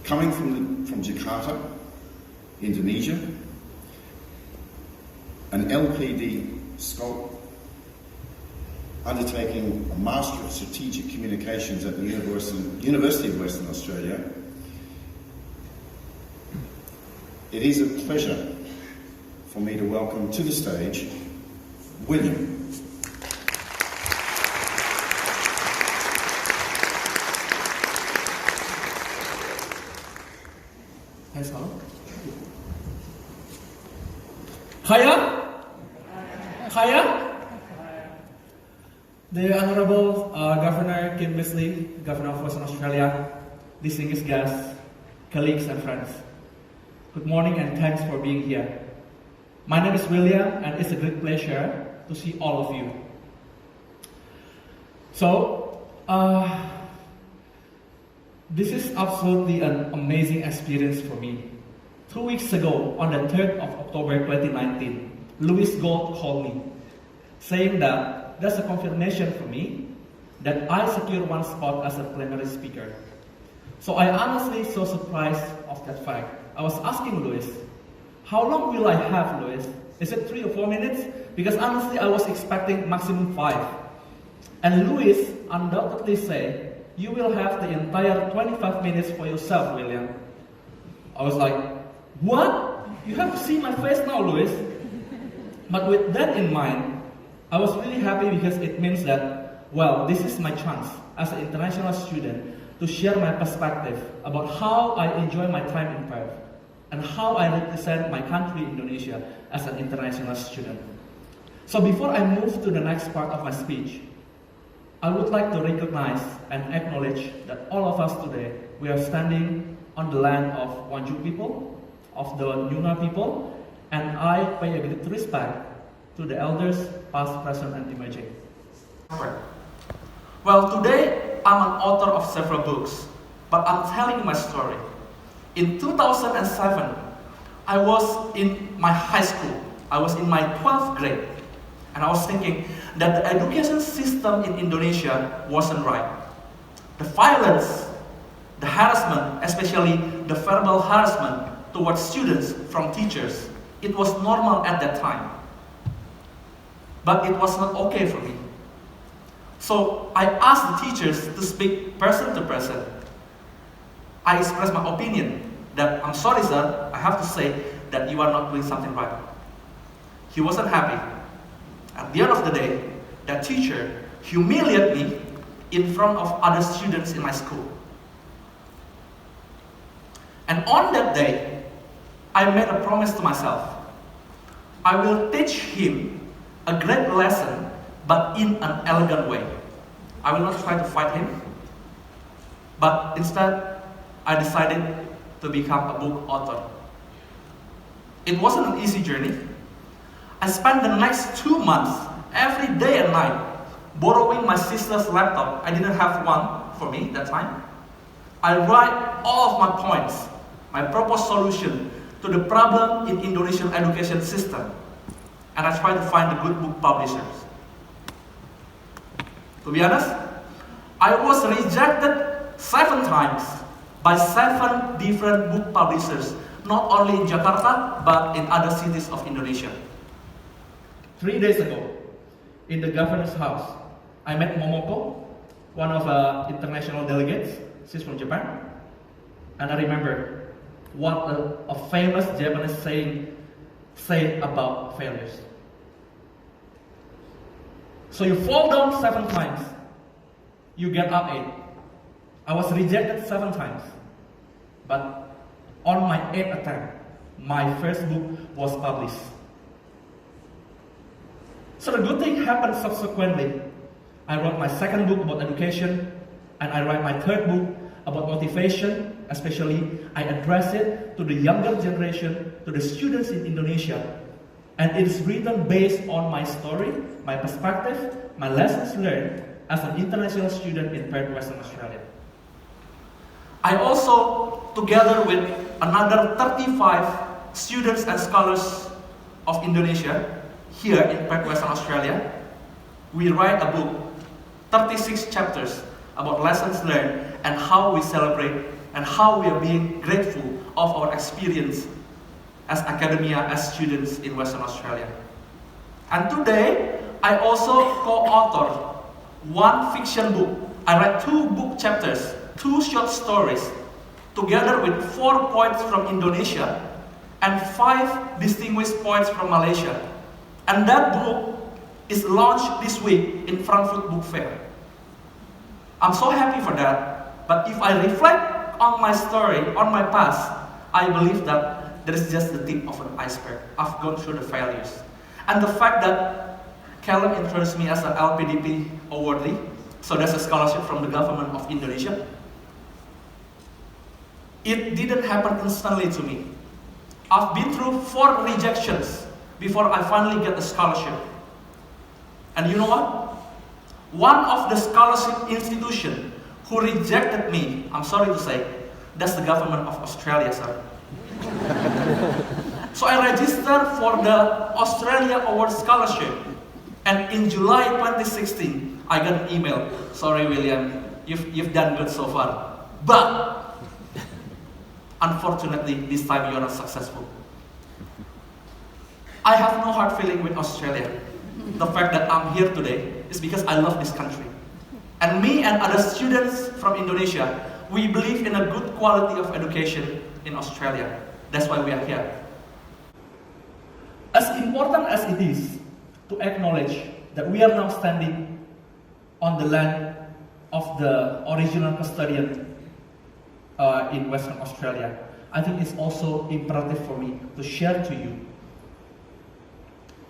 Coming from Jakarta, Indonesia, an LPD scholar, undertaking a Master of Strategic Communications at the University of Western Australia, it is a pleasure for me to welcome to the stage William. Hello. Hiya. The Honourable Governor Kim Beazley, Governor of Western Australia, distinguished guests, colleagues and friends. Good morning and thanks for being here. My name is William and it's a great pleasure to see all of you. So, this is absolutely an amazing experience for me. 2 weeks ago, on the 3rd of October 2019, Louis Gold called me, saying that there's a confirmation for me that I secured one spot as a plenary speaker. So I honestly so surprised of that fact. I was asking Louis, how long will I have, Louis? Is it 3 or 4 minutes? Because honestly, I was expecting maximum 5. And Louis undoubtedly said, you will have the entire 25 minutes for yourself, William. I was like, what? You have to see my face now, Louis. But with that in mind, I was really happy because it means that, well, this is my chance as an international student to share my perspective about how I enjoy my time in Perth and how I represent my country, Indonesia, as an international student. So before I move to the next part of my speech, I would like to recognize and acknowledge that all of us today, we are standing on the land of Wanju people, of the Nyuna people, and I pay a great respect to the elders, past, present, and emerging. Well, today I'm an author of several books, but I'm telling my story. In 2007, I was in my high school. I was in my 12th grade, and I was thinking that the education system in Indonesia wasn't right. The violence, the harassment, especially the verbal harassment towards students from teachers, it was normal at that time. But it was not okay for me. So I asked the teachers to speak person to person. I expressed my opinion that, I'm sorry sir, I have to say that you are not doing something right. He wasn't happy. At the end of the day, that teacher humiliated me in front of other students in my school. And on that day, I made a promise to myself. I will teach him a great lesson, but in an elegant way. I will not try to fight him, but instead, I decided to become a book author. It wasn't an easy journey. I spent the next 2 months, every day and night, borrowing my sister's laptop. I didn't have one for me that time. I write all of my points, my proposed solution to the problem in Indonesian education system. And I try to find the good book publishers. To be honest, I was rejected 7 times by 7 different book publishers, not only in Jakarta, but in other cities of Indonesia. 3 days ago, in the governor's house, I met Momoko, one of the international delegates. She's from Japan. And I remember what a famous Japanese saying said about failures. So you fall down 7 times, you get up 8. I was rejected 7 times, but on my 8th attempt, my first book was published. So the good thing happened subsequently. I wrote my 2nd book about education, and I write my 3rd book about motivation. Especially, I address it to the younger generation, to the students in Indonesia. And it is written based on my story, my perspective, my lessons learned as an international student in Perth, Western Australia. I also, together with another 35 students and scholars of Indonesia here in Perth, Western Australia, we write a book, 36 chapters about lessons learned and how we celebrate and how we are being grateful of our experience as academia, as students in Western Australia. And today, I also co-authored one fiction book. I read 2 book chapters, 2 short stories, together with 4 poets from Indonesia and 5 distinguished poets from Malaysia. And that book is launched this week in Frankfurt Book Fair. I'm so happy for that, but if I reflect on my story, on my past, I believe that there is just the tip of an iceberg. I've gone through the failures. And the fact that Callum introduced me as an LPDP awardee, so that's a scholarship from the government of Indonesia. It didn't happen instantly to me. I've been through 4 rejections before I finally get a scholarship. And you know what? One of the scholarship institutions who rejected me, I'm sorry to say, that's the government of Australia, sir. So I registered for the Australia Award Scholarship. And in July 2016, I got an email. Sorry, William, you've done good so far. But, unfortunately, this time you're not successful. I have no hard feeling with Australia. The fact that I'm here today is because I love this country. And me and other students from Indonesia, we believe in a good quality of education in Australia. That's why we are here. As important as it is to acknowledge that we are now standing on the land of the original custodian in Western Australia, I think it's also imperative for me to share to you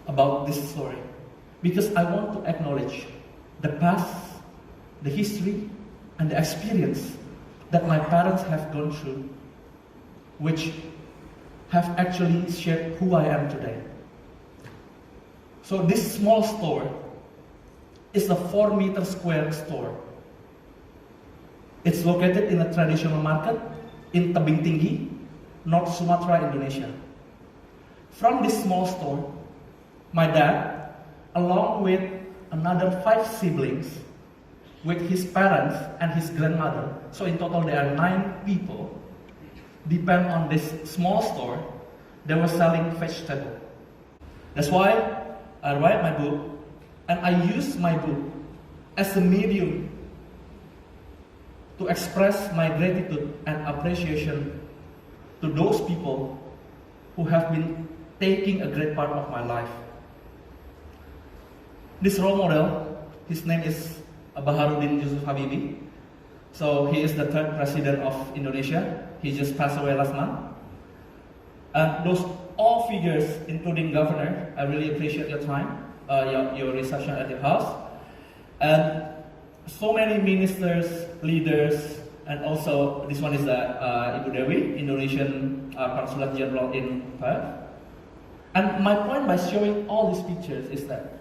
about this story, because I want to acknowledge the past, the history, and the experience that my parents have gone through, which have actually shaped who I am today. So this small store is a 4-meter square store. It's located in a traditional market in Tebing Tinggi, North Sumatra, Indonesia. From this small store, my dad, along with another 5 siblings, with his parents and his grandmother, so in total there are 9 people, depend on this small store. They were selling vegetables. That's why I write my book, and I use my book as a medium to express my gratitude and appreciation to those people who have been taking a great part of my life. This role model, his name is Baharudin Yusuf Habibie. So he is the 3rd president of Indonesia. He just passed away last month. And those all figures, including governor, I really appreciate your time, your reception at your house. And so many ministers, leaders, and also this one is the Ibu Dewi, Indonesian Consulate General in Perth. And my point by showing all these pictures is that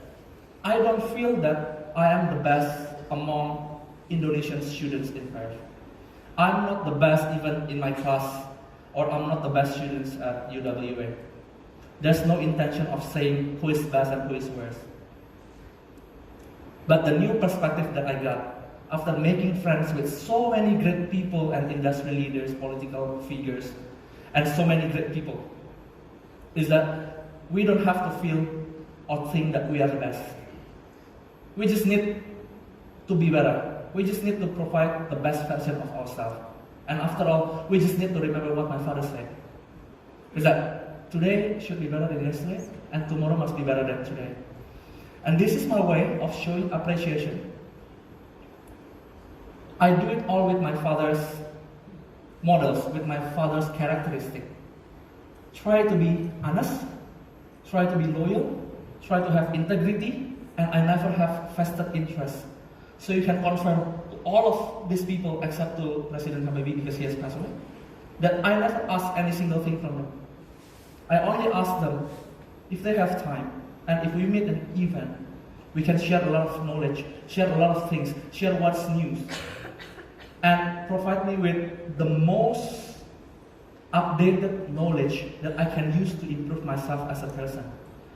I don't feel that I am the best among Indonesian students in Perth. I'm not the best even in my class, or I'm not the best students at UWA. There's no intention of saying who is best and who is worst. But the new perspective that I got after making friends with so many great people and industry leaders, political figures, and so many great people, is that we don't have to feel or think that we are the best. We just need to be better. We just need to provide the best version of ourselves. And after all, we just need to remember what my father said. Is that today should be better than yesterday, and tomorrow must be better than today. And this is my way of showing appreciation. I do it all with my father's models, with my father's characteristic. Try to be honest, try to be loyal, try to have integrity, and I never have vested interest. So you can confirm to all of these people, except to President Habibie because he has passed away, that I never ask any single thing from them. I only ask them if they have time, and if we meet an event, we can share a lot of knowledge, share a lot of things, share what's new, and provide me with the most updated knowledge that I can use to improve myself as a person.